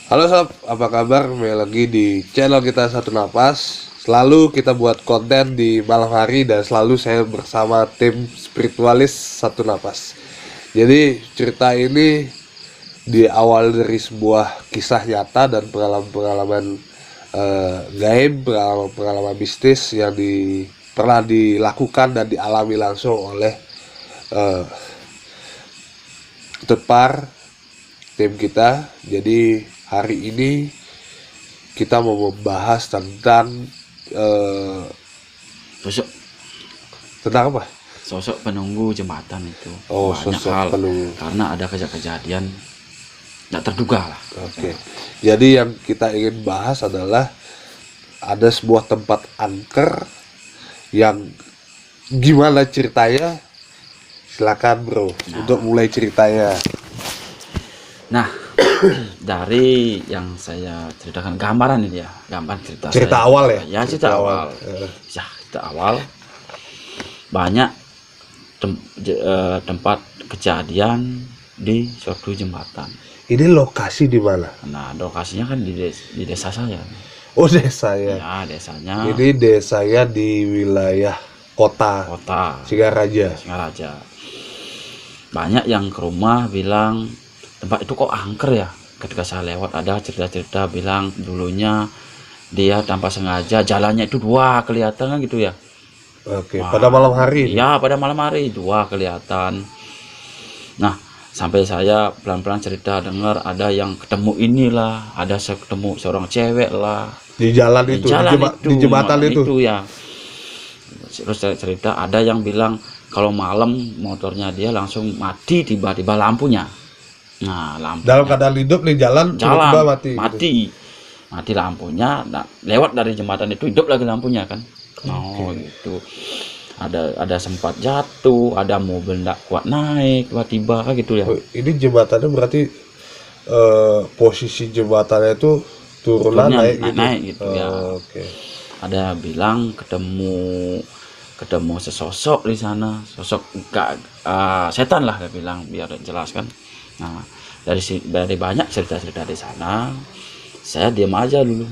Halo sob, apa kabar? Kembali lagi di channel kita Satu Napas. Selalu kita buat konten di malam hari dan selalu saya bersama tim spiritualis Satu Napas. Jadi cerita ini awal dari sebuah kisah nyata dan pengalaman-pengalaman gaib, pengalaman mistis yang pernah dilakukan dan dialami langsung oleh eh, Tepar tim kita. Jadi hari ini kita mau membahas tentang Sosok tentang apa? sosok penunggu jembatan itu Oh, banyak sosok hal penunggu. karena ada kejadian tidak terduga lah. Oke. Jadi yang kita ingin bahas adalah ada sebuah tempat angker yang gimana ceritanya? Silakan bro, untuk mulai ceritanya. Nah, dari yang saya ceritakan gambaran ini ya, gambar Cerita saya. awal ya? Ya, cerita awal. Ya, cerita awal. Banyak tempat kejadian di suatu jembatan. Ini lokasi di mana? Nah, lokasinya kan di desa saya. Oh, desa ya. Ya, desanya Ini desanya di wilayah kota kota Singaraja. Singaraja. Banyak yang ke rumah bilang tempat itu kok angker ya. Ketika saya lewat ada cerita-cerita bilang dulunya dia tanpa sengaja jalannya itu dua kelihatan kan gitu ya. Oke, Wah, pada malam hari. ya pada malam hari dua kelihatan. Nah, sampai saya pelan-pelan cerita dengar ada yang ketemu inilah, ada ketemu seorang cewek lah Di jalan itu, di jembatan itu. ya. Terus saya cerita ada yang bilang kalau malam motornya dia langsung mati tiba-tiba lampunya. Nah, lampunya Dalam keadaan hidup di jalan tiba-tiba mati. mati lampunya. Nah, lewat dari jembatan itu hidup lagi lampunya kan. Oh gitu. Ada sempat jatuh, ada mobil nggak kuat naik tiba-tiba gitu ya. Oh, ini jembatannya berarti posisi jembatannya itu turunan naik gitu. Ya. Oke. Ada bilang ketemu sesosok di sana, sosok setan lah dia bilang biar jelas kan. Nah, dari banyak cerita-cerita di sana, saya diam aja dulu.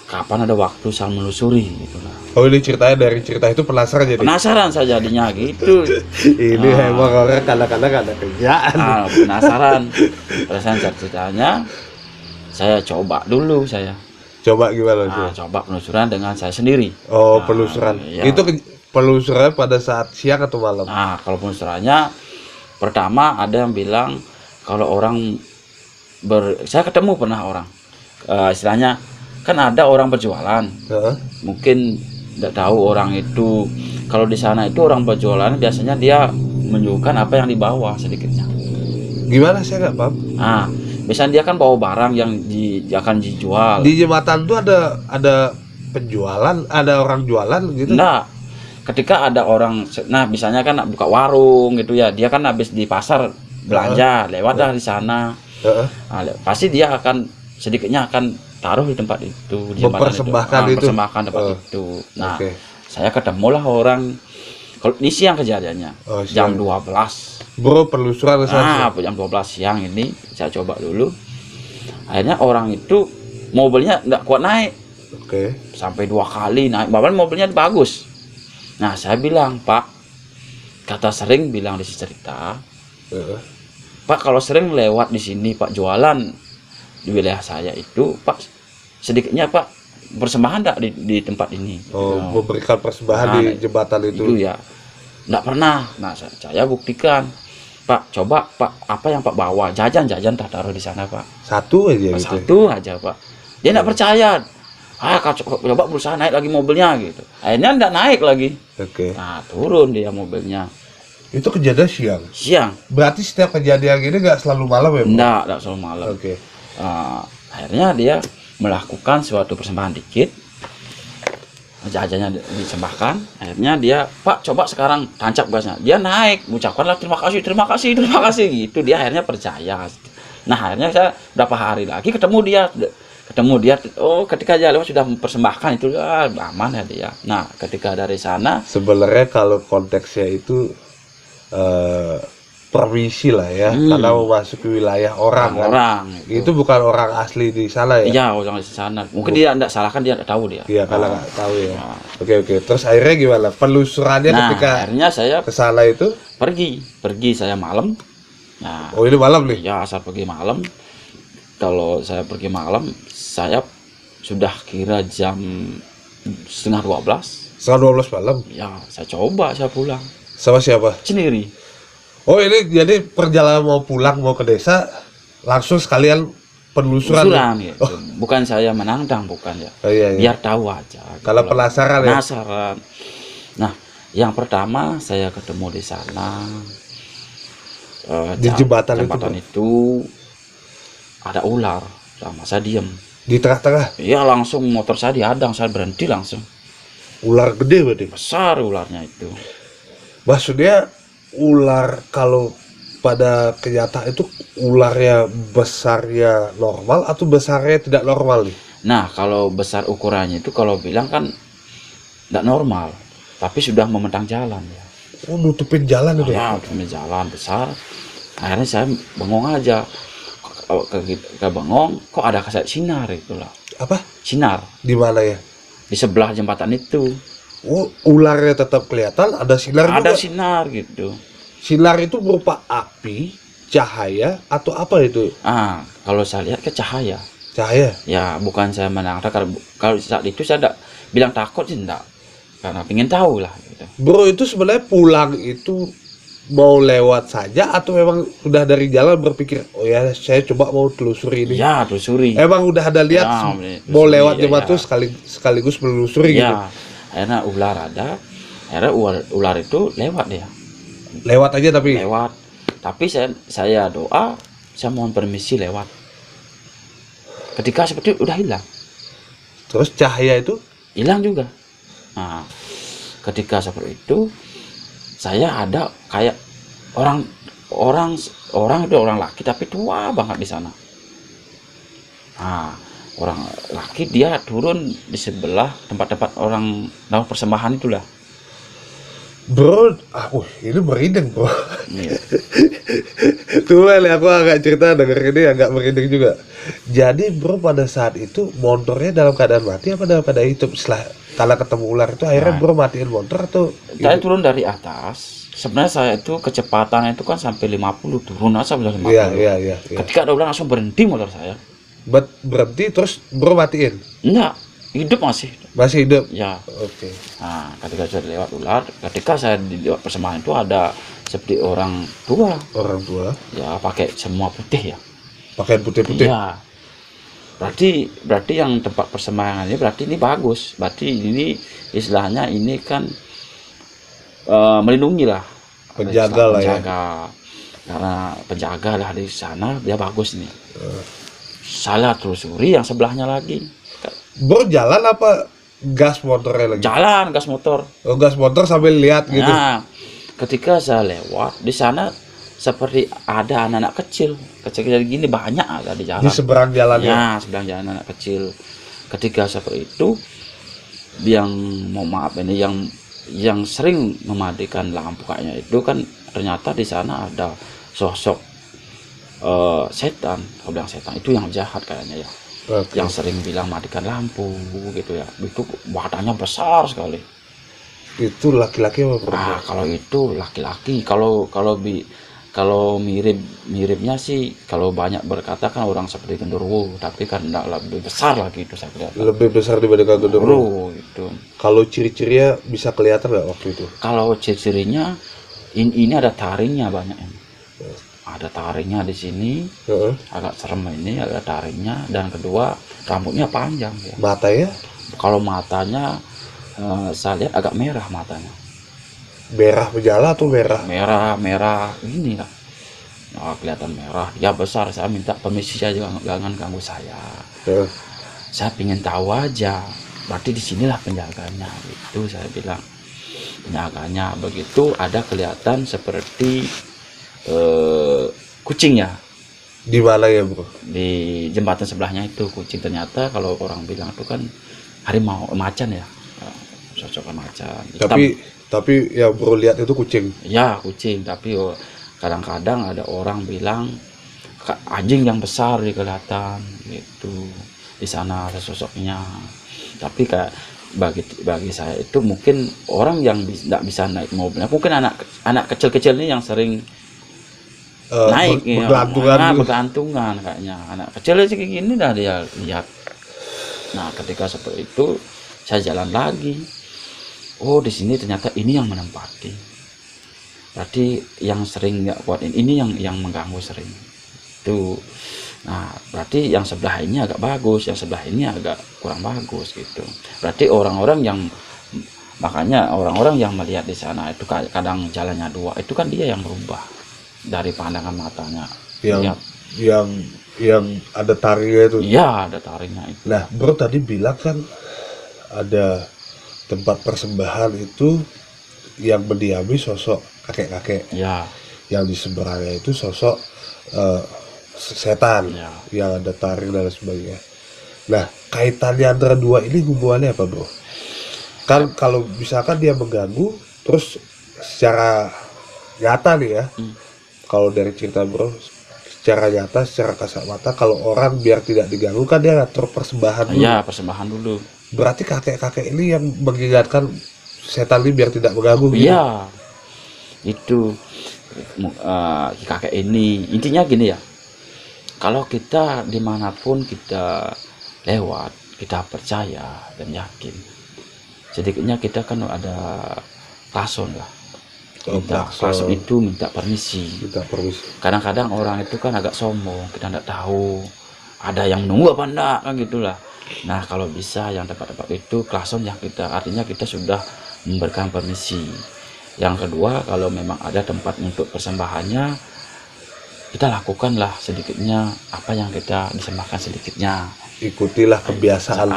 Kapan ada waktu saya menelusuri gitu lah. Oh, ini ceritanya dari cerita itu penasaran jadi. Penasaran saya jadinya gitu. Ini emang orang kadang-kadang ada kerjaan. Penasaran. Penasaran ceritanya. Saya coba dulu saya. Coba gimana sih? Coba penelusuran dengan saya sendiri. Oh, penelusuran. Iya. Itu penelusurannya pada saat siang atau malam? Nah, kalau penelusurannya pertama ada yang bilang kalau orang saya ketemu pernah orang istilahnya kan ada orang berjualan. Mungkin tidak tahu orang itu kalau di sana itu orang berjualan biasanya dia menunjukkan apa yang dibawa sedikitnya. Gimana saya nggak paham? Nah, biasanya dia kan bawa barang yang akan dijual. Di jembatan tuh ada penjualan, ada orang jualan gitu? Enggak. Ketika ada orang, nah misalnya kan buka warung gitu ya, dia kan habis di pasar belanja, lewat dah di sana. Nah, pasti dia akan sedikitnya akan taruh di tempat itu, di mempersembahkan itu. Mempersembahkan tempat itu. Nah, saya ketemulah orang kalau ini siang kejadiannya. Jam 12. Bro, penelusuran jam 12 siang ini saya coba dulu. Akhirnya orang itu mobilnya nggak kuat naik. Sampai 2 kali naik. Bahkan mobilnya bagus. Nah, saya bilang, Pak, kata sering bilang di cerita, Pak kalau sering lewat di sini, Pak jualan di wilayah saya itu, Pak sedikitnya Pak persembahan enggak di tempat ini? Memberikan persembahan di jembatan itu ya. Enggak pernah. Nah, saya buktikan. Pak, coba Pak, apa yang Pak bawa? Jajan tak taruh di sana, Pak. Satu aja gitu. Satu aja, Pak. Dia enggak percaya. Coba berusaha naik lagi mobilnya gitu. Akhirnya enggak naik lagi. Nah, turun dia mobilnya. Itu kejadian siang. Siang. Berarti setiap kejadian gini nggak selalu malam ya, Bro? Enggak selalu malam. Akhirnya dia melakukan suatu persembahan dikit, jajannya disembahkan. Akhirnya dia, Pak coba sekarang tancap gasnya. Dia naik, mengucapkanlah terima kasih gitu. Dia akhirnya percaya. Nah, akhirnya saya berapa hari lagi ketemu dia. Ketika dia lewat sudah mempersembahkan itu, aman ya dia. Nah, ketika dari sana sebenarnya kalau konteksnya itu permisi lah ya, karena memasuki wilayah orang kan. Orang Itu bukan orang asli di sana ya? Iya, orang di sana. Mungkin dia enggak salah, kan dia enggak tahu dia. Iya, karena nggak tahu ya. Oke. Terus akhirnya gimana? Penelusurannya Nah, ketika akhirnya saya ke sana itu? pergi saya malam. Nah, Oh, ini malam nih? ya asal pergi malam. Kalau saya pergi malam, saya sudah kira jam setengah 12. Setengah 12 malam? Ya, saya coba saya pulang Sama siapa? sendiri. Oh, ini jadi perjalanan mau pulang, mau ke desa, langsung sekalian penelusuran. Usulan gitu. Bukan saya menantang, bukan ya. Oh, iya. Biar tahu aja. Gitu Kalau loh. penasaran ya? Penasaran. Nah, yang pertama saya ketemu di sana. Di jembatan itu ada ular. Sama saya diem. Di tengah-tengah? Iya, langsung motor saya dihadang, saya berhenti langsung. Ular gede berarti? Besar ularnya itu. Maksudnya ular kalau pada kenyataan itu ularnya besarnya normal atau besarnya tidak normal nih? Nah, kalau besar ukurannya itu kalau bilang kan tidak normal, tapi sudah mementang jalan ya. Oh, nutupin jalan itu? Ya, nutupin jalan besar. Akhirnya saya bengong aja. Ke bengong, kok ada kayak sinar itu lah. Apa? Sinar. Di mana ya? Di sebelah jembatan itu. Oh, ularnya tetap kelihatan, ada sinar Ada juga? sinar gitu. Sinar itu berupa api, cahaya, atau apa itu? Kalau saya lihat ke cahaya. Cahaya? Ya, bukan saya menantang. Kalau saat itu saya tidak bilang takut sih, enggak. Karena pengen tahu lah gitu. Bro, itu sebenarnya pulang itu mau lewat saja atau memang udah dari jalan berpikir, oh ya saya coba mau telusuri ini? Ya, telusuri. Emang udah ada lihat Ya, mau telusuri, lewat ya, jembatan ya. sekaligus menelusuri gitu? Ya, akhirnya ular ada. Akhirnya ular itu lewat dia. Lewat aja tapi? Lewat. Tapi saya doa, saya mohon permisi lewat. Ketika seperti itu udah hilang. Terus cahaya itu? Hilang juga. Nah, ketika seperti itu, saya ada kayak orang itu orang laki tapi tua banget di sana. Nah, orang laki dia turun di sebelah tempat-tempat orang dalam persembahan itulah. Bro, ini merinding bro. Iya. Tuh aku agak cerita denger ini agak merinding juga. Jadi bro, pada saat itu motornya dalam keadaan mati apa dalam keadaan hidup? Setelah karena ketemu ular itu akhirnya bro matiin motor atau? Saya turun dari atas. Sebenarnya saya itu kecepatannya itu kan sampai 50, turun aja sampai 50. Iya. Ketika ada ular langsung berhenti motor saya. Berhenti terus bro matiin? Enggak, hidup masih. Masih hidup? Ya. Oke. Nah, ketika saya lewat ular, ketika saya di lewat persembahan itu ada seperti orang tua. Orang tua? Ya, pakai semua putih ya. Pakaian putih-putih? Iya. Berarti yang tempat persembahan ini berarti ini bagus. Berarti ini istilahnya ini kan melindungi lah. Penjaga lah ya. Karena penjaga lah di sana dia bagus nih. Salah telusuri yang sebelahnya lagi. Bro jalan apa gas motornya lagi? Jalan gas motor. Oh, gas motor sambil lihat gitu? Nah, ketika saya lewat di sana seperti ada anak-anak kecil gini banyak ada di jalan. Di seberang jalannya? Ya, seberang jalan anak kecil. Ketika seperti itu, yang sering mematikan lampu kayaknya itu kan ternyata di sana ada sosok setan. Kalau bilang setan itu yang jahat kayaknya ya. Okay. Yang sering bilang matikan lampu gitu ya. Itu badannya besar sekali. Itu laki-laki apa perempuan? Kalau itu laki-laki. Kalau miripnya sih, kalau banyak berkata kan orang seperti genderuwo, tapi kan enggak, lebih besar lagi itu saya lihat. Lebih besar dibandingkan genderuwo gitu. Kalau ciri-cirinya bisa kelihatan nggak waktu itu? Kalau ciri-cirinya ini ada taringnya banyak ini. Ada taringnya di sini, agak serem ini, ada taringnya, dan kedua rambutnya panjang ya. Matanya? Kalau matanya saya lihat agak merah matanya. Merah menjala atau merah? Merah ini lah. Kelihatan merah. Ya besar. Saya minta permisi saja, jangan ganggu saya. Saya ingin tahu aja. Berarti disinilah penjaganya. Itu saya bilang. Penjaganya begitu ada kelihatan seperti kucing ya. Di mana ya bro? Di jembatan sebelahnya itu kucing. Ternyata kalau orang bilang itu kan harimau, macan ya. Sosok macan. Tapi yang bro lihat itu kucing? Ya kucing, tapi kadang-kadang ada orang bilang anjing yang besar kelihatan gitu di sana sosoknya. Tapi kayak bagi saya itu mungkin orang yang tidak bisa naik mobilnya, mungkin anak kecil-kecil ini yang sering naik bergantungan kayaknya. Anak kecil aja kayak gini dah dia lihat. Nah ketika seperti itu saya jalan lagi, oh di sini ternyata ini yang menempati, berarti yang sering nggak kuat ini yang mengganggu sering itu. Nah berarti yang sebelah ini agak bagus, yang sebelah ini agak kurang bagus gitu. Berarti makanya orang-orang yang melihat di sana itu kadang jalannya dua, itu kan dia yang berubah dari pandangan matanya. Yang ada taringnya itu. Iya, ada taringnya itu. Nah, bro tadi bilang kan ada tempat persembahan itu yang mendiami sosok kakek-kakek. Ya. Yang di seberangnya itu sosok setan, ya, yang ada taring dan sebagainya. Nah, kaitannya antara dua ini hubungannya apa, bro? Kan kalau misalkan dia mengganggu, terus secara nyata nih ya, kalau dari cerita bro, secara nyata, secara kasat mata, kalau orang biar tidak diganggu kan dia ngatur persembahan dulu. Iya, persembahan dulu. Berarti kakek-kakek ini yang mengingatkan setan ini biar tidak mengganggu. Iya, itu kakek ini. Intinya gini ya, kalau kita dimanapun kita lewat, kita percaya dan yakin, sedikitnya kita kan ada klason lah. Klason itu minta permisi. Kadang-kadang orang itu kan agak sombong, kita tidak tahu ada yang menunggu apa enggak kan gitulah. Nah kalau bisa yang tempat-tempat itu klason yang kita, artinya kita sudah memberikan permisi. Yang kedua, kalau memang ada tempat untuk persembahannya, kita lakukanlah sedikitnya apa yang kita disembahkan sedikitnya. Ikutilah kebiasaan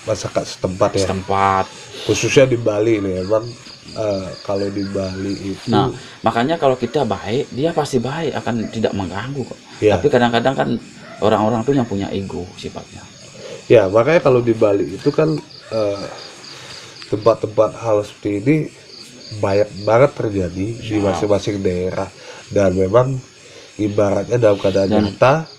masyarakat setempat ya. Khususnya di Bali nih, emang kalau di Bali itu. Nah, makanya kalau kita baik, dia pasti baik, akan tidak mengganggu kok. Ya. Tapi kadang-kadang kan orang-orang tuh yang punya ego sifatnya. Ya, makanya kalau di Bali itu kan tempat-tempat hal seperti ini banyak banget terjadi di masing-masing daerah, dan memang ibaratnya dalam keadaan nyata,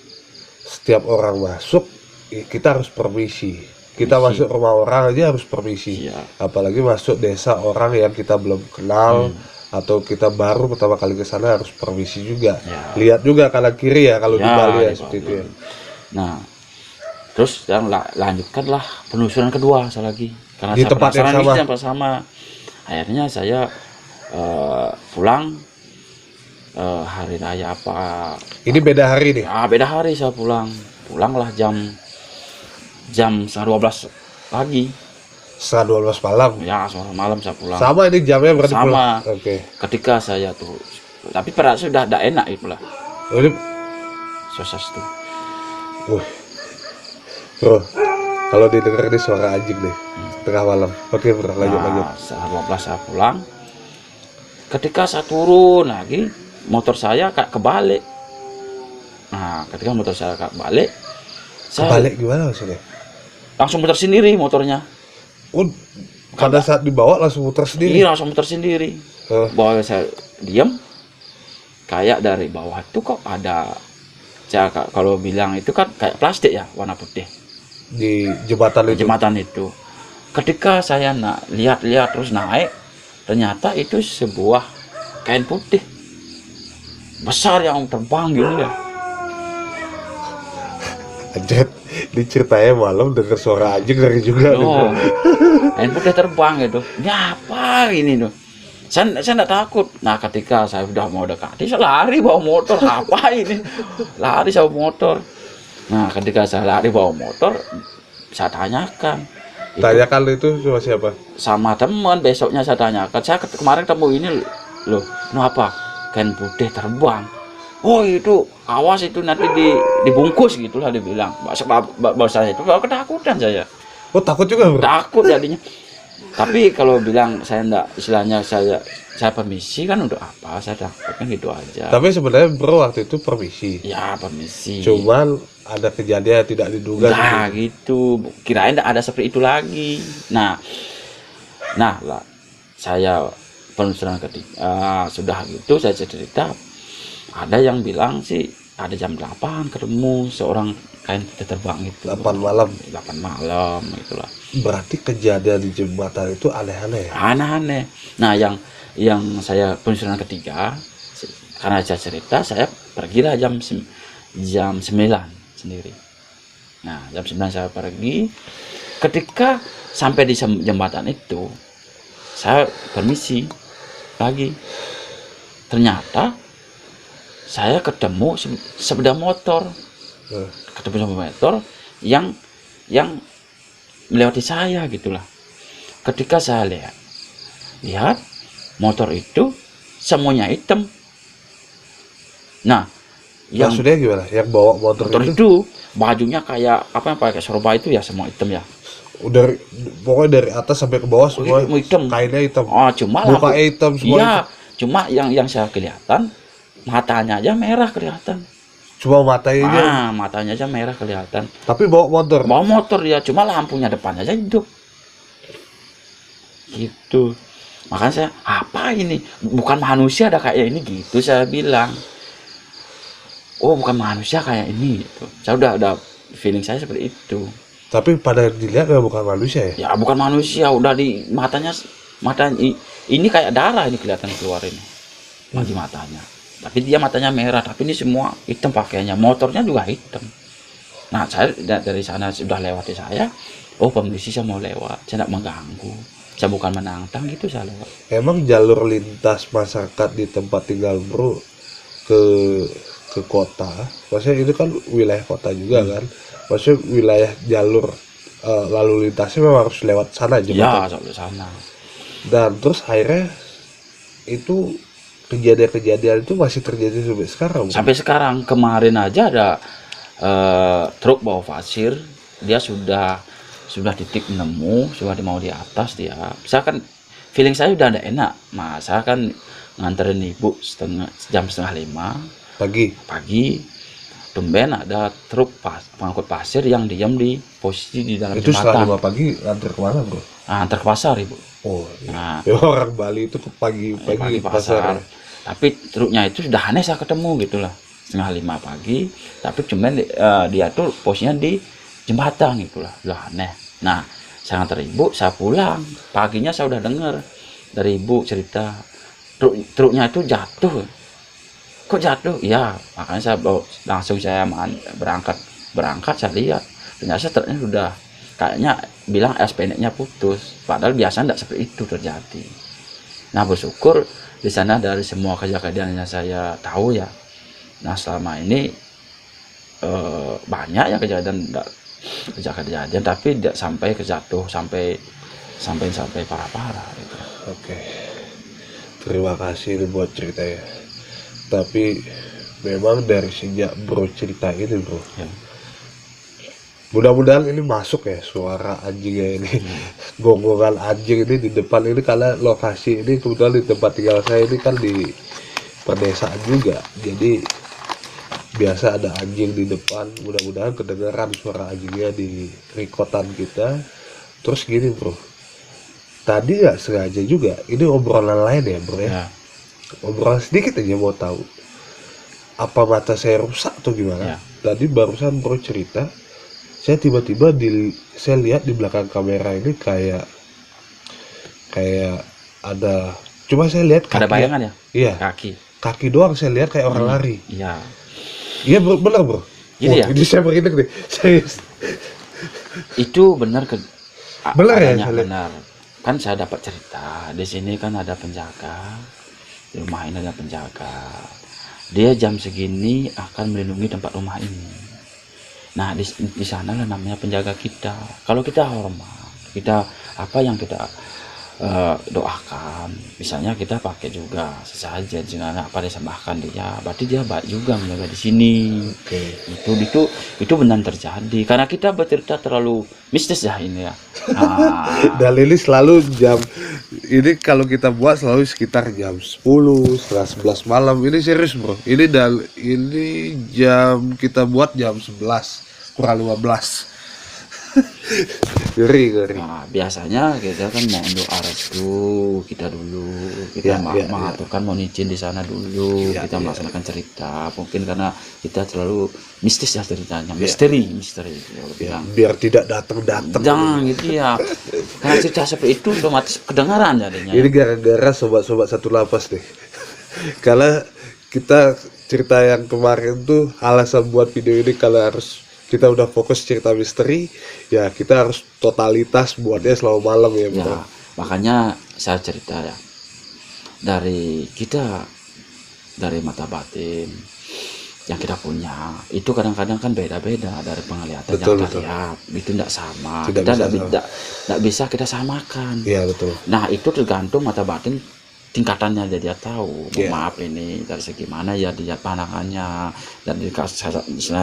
setiap orang masuk kita harus permisi. Kita masuk rumah orang aja harus permisi, apalagi masuk desa orang yang kita belum kenal atau kita baru pertama kali ke sana, harus permisi juga. Lihat juga kanan kiri ya kalau di Bali ya seperti itu ya. Nah, terus yang lanjutkanlah penelusuran kedua lagi, karena di tempat yang sama. Akhirnya saya pulang hari raya apa? Ini beda hari nih? Beda hari saya pulanglah jam 12 pagi. 12 malam? Ya, 12 malam saya pulang. Sama ini jamnya berarti sama. Pulang? Oke. Ketika saya tuh, tapi pada sudah tidak enak itulah. Ini soses tuh. Bro, kalau didengar ini suara anjing deh, tengah malam. Oke bro, lanjut. Setelah 12 saya pulang. Ketika saya turun lagi, motor saya kayak kebalik. Nah, ketika motor saya kebalik, kebalik gimana maksudnya? Langsung muter sendiri motornya. Pada saat dibawa langsung muter sendiri? Iya, langsung muter sendiri. Bahwa saya diam, kayak dari bawah itu kok ada, kalau bilang itu kan kayak plastik ya, warna putih. Di jembatan itu. Ketika saya lihat terus naik, ternyata itu sebuah kain putih besar yang terbang gitu ya. Anjir, diceritanya malam dengar suara anjing dari juga. Kain putih terbang gitu. Ini apa ini tuh? Saya enggak takut. Nah, ketika saya udah mau dekati, saya lari bawa motor. Apa ini? Lari saya bawa motor. Nah, ketika saya lari bawa motor, saya tanyakan. Tanyakan itu sama siapa? Sama teman. Besoknya saya tanyakan. Saya kemarin ketemu ini loh. Ini apa? Kain putih terbang. Oh itu, awas itu nanti dibungkus gitulah dia bilang. Bahasa saya itu ketakutan saya. Oh takut juga bro? Takut jadinya. Tapi kalau bilang saya enggak, istilahnya saya permisi kan untuk apa? Saya takutnya gitu aja. Tapi sebenarnya bro waktu itu permisi. Ya permisi. Cuman ada kejadian tidak diduga. Nah gitu. Kirain enggak ada seperti itu lagi. Nah lah saya penelusuran ketika sudah gitu saya cerita. Ada yang bilang sih ada jam 8 ketemu seorang kain putih terbang itu. 8 malam. 8 malam itulah. Berarti kejadian di jembatan itu aneh-aneh. Aneh-aneh. Nah, yang saya penelusuran ketiga, karena saya cerita, saya pergilah jam 9 sendiri. Nah, jam 9 saya pergi. Ketika sampai di jembatan itu, saya permisi lagi. Ternyata saya ketemu sepeda motor. Ketemu sepeda motor yang melewati saya gitulah. Ketika saya lihat motor itu semuanya hitam. Nah, maksudnya gimana? Yang bawa motor itu bajunya kayak apa yang pakai serba itu ya semua hitam ya. Pokoknya dari atas sampai ke bawah semua hitam. Kainnya hitam. Oh, cuma mukanya hitam semua. Iya, cuma yang saya kelihatan matanya aja merah kelihatan. Cuma matanya matanya aja merah kelihatan. Tapi bawa motor. Bawa motor ya, cuma lampunya depan aja hidup. Gitu. Makanya saya, apa ini? Bukan manusia ada kayak ini gitu saya bilang. Oh, bukan manusia kayak ini gitu. Saya udah feeling saya seperti itu. Tapi pada dilihat bukan manusia ya? Ya, bukan manusia, udah di mata ini kayak darah ini kelihatan keluar ini. Di matanya. Tapi dia matanya merah, tapi ini semua hitam pakaiannya, motornya juga hitam. Nah, saya dari sana sudah lewati saya. Oh, permisi, saya mau lewat, saya tidak mengganggu, saya bukan menantang gitu, saya lewat. Emang jalur lintas masyarakat di tempat tinggal bro ke kota, maksudnya itu kan wilayah kota juga kan, maksudnya wilayah jalur lalu lintasnya memang harus lewat sana aja. Ya, lewat sana. Dan terus akhirnya itu kejadian-kejadian itu masih terjadi sampai sekarang. Sampai sekarang. Kemarin aja ada truk bawa pasir, dia sudah titik nemu, sudah mau di atas dia. Saya kan feeling saya udah ada enak, mas. Saya kan nganterin ibu jam setengah 5 pagi. Tumben ada truk pengangkut pasir yang diam di posisi di dalam itu jembatan. Itu setengah 5 pagi antar kemana bro? Antar ke pasar ibu. Oh, iya. Ya, orang Bali itu ke pagi pasar. Tapi truknya itu sudah aneh saya ketemu gitulah, setengah 5 pagi. Tapi cuman dia tuh posisinya di jembatan gitulah, udah aneh. Nah, saya nganter ibu, saya pulang. Paginya saya udah dengar dari ibu cerita truknya itu jatuh. Kok jatuh? Iya, makanya saya langsung berangkat saya lihat. Ternyata truknya sudah kayaknya bilang SPNK-nya putus. Padahal biasanya tidak seperti itu terjadi. Nah, bersyukur di sana dari semua kejadian yang saya tahu ya. Nah, selama ini banyak ya kejadian tapi tidak sampai sampai parah-parah gitu. Oke. Terima kasih buat ceritanya. Tapi memang dari sejak bro cerita ini bro, ya. Mudah-mudahan ini masuk ya suara anjingnya ini, gonggongan anjing ini di depan ini, karena lokasi ini kebetulan di tempat tinggal saya ini kan di pedesaan juga, jadi biasa ada anjing di depan. Mudah-mudahan kedengaran suara anjingnya di rekotan kita. Terus gini bro, tadi nggak sengaja juga ini obrolan lain ya bro ya. Obrolan sedikit aja mau tahu apa mata saya rusak atau gimana ya. Tadi barusan bro cerita, saya tiba-tiba saya lihat di belakang kamera ini kayak ada, cuma saya lihat ada bayangan ya. Iya, kaki doang saya lihat kayak orang lari. Iya benar bro. Gitu ya? Ini saya berindek nih, serius. Itu benar benar ya? Benar. Kan saya dapat cerita di sini kan ada penjaga, di rumah ini ada penjaga. Dia jam segini akan melindungi tempat rumah ini. Nah, di sana lah namanya penjaga kita. Kalau kita hormat, kita apa yang kita doakan, misalnya kita pakai juga sesajen, jangan apa disembahkan dia, berarti dia baik juga menjaga di sini. Itu benar terjadi, karena kita bercerita terlalu mistis ya ini ya. Dalili selalu jam ini, kalau kita buat selalu sekitar jam 10, setengah 11 malam. Ini serius bro, ini jam kita buat jam 11 kurang 15. Ngeri. Nah, biasanya kita kan mau doa restu kita dulu, kita mengaturkan mohon izin di sana dulu, kita melaksanakan cerita. Mungkin karena kita terlalu mistis ya ceritanya, misteri. Biar tidak datang. Jangan gitu ya. Karena cerita seperti itu otomatis kedengaran jadinya. Ini gara-gara sobat-sobat satu napas nih. Karena kita cerita yang kemarin tuh alasan buat video ini kalau harus kita udah fokus cerita misteri, ya kita harus totalitas buatnya selalu malam ya. Makanya saya cerita ya dari mata batin yang kita punya itu kadang-kadang kan beda-beda dari penglihatan yang kita lihat, itu tidak sama. Tidak bisa kita samakan. Iya betul. Nah itu tergantung mata batin tingkatannya, dia tahu. Maaf ini dari segi mana ya dia pandangannya, dan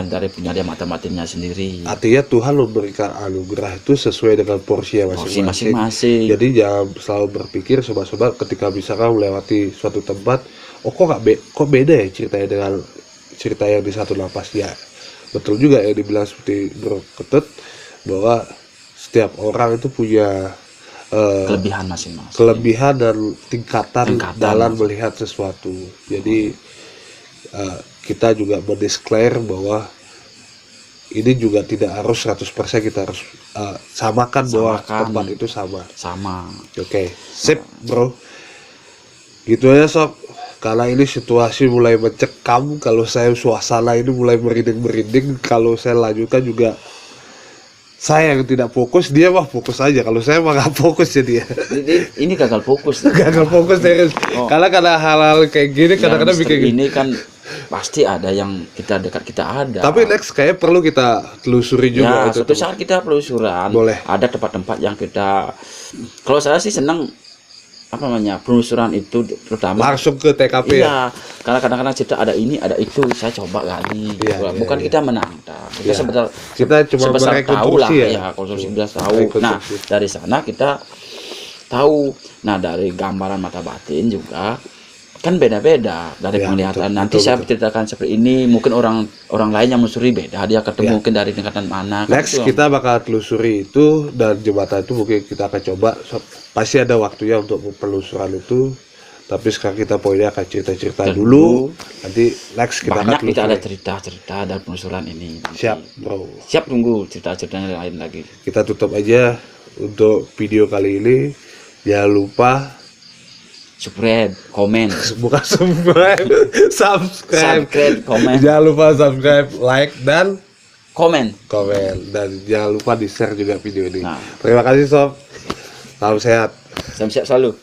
dari punya dia mata batinnya sendiri. Artinya Tuhan memberikan anugerah itu sesuai dengan porsi masing-masing. Jadi jangan selalu berpikir sobat-sobat ketika misalkan melewati suatu tempat, kok beda ya ceritanya dengan cerita yang di satu napas. Ya betul juga ya dibilang seperti Bro Ketut bahwa setiap orang itu punya kelebihan masing-masing, kelebihan dan tingkatan dalam melihat sesuatu. Jadi kita juga mendeclare bahwa ini juga tidak harus 100% kita harus samakan bahwa tempat itu sama. Oke, sip bro. Gitu ya sob. Karena ini situasi mulai mencekam, kalau saya suasana ini mulai merinding-merinding, kalau saya lanjutkan juga saya yang tidak fokus, dia mah fokus aja. Kalau saya mah nggak fokus jadi ya. Ini gagal fokus. Gagal fokus terus. Karena hal-hal kayak gini kadang-kadang bikin ini kan pasti ada yang kita ada. Tapi next kayak perlu kita telusuri juga. Ya, suatu saat kita telusuran. Boleh. Ada tempat-tempat yang kita. Kalau saya sih senang penelusuran itu terutama langsung ke TKP. Iya, karena kadang-kadang cerita ada ini ada itu, saya coba gali. Bukan kita menantang, kita cuma merekonstruksi ya. Konstruksi kita tahu. Nah dari sana kita tahu. Nah dari gambaran mata batin juga kan beda-beda dari penglihatan. Nanti saya ceritakan seperti ini, mungkin orang lain yang menelusuri beda, dia ketemu mungkin dari tingkatan mana. Next kita bakal telusuri itu, dan jembatan itu mungkin kita akan coba. Pasti ada waktunya untuk penelusuran itu. Tapi sekarang kita poinnya akan cerita-cerita dulu. Nanti next kita banyak akan kita ada cerita-cerita dan penelusuran ini. Nanti. Siap bro. Siap, tunggu cerita-ceritanya lain lagi. Kita tutup aja untuk video kali ini. Jangan lupa subscribe, komen. Bukan subscribe, komen. Jangan lupa subscribe, like, dan komen. Dan jangan lupa di share juga video ini. Terima kasih sob. Salam sehat. Salam sehat selalu.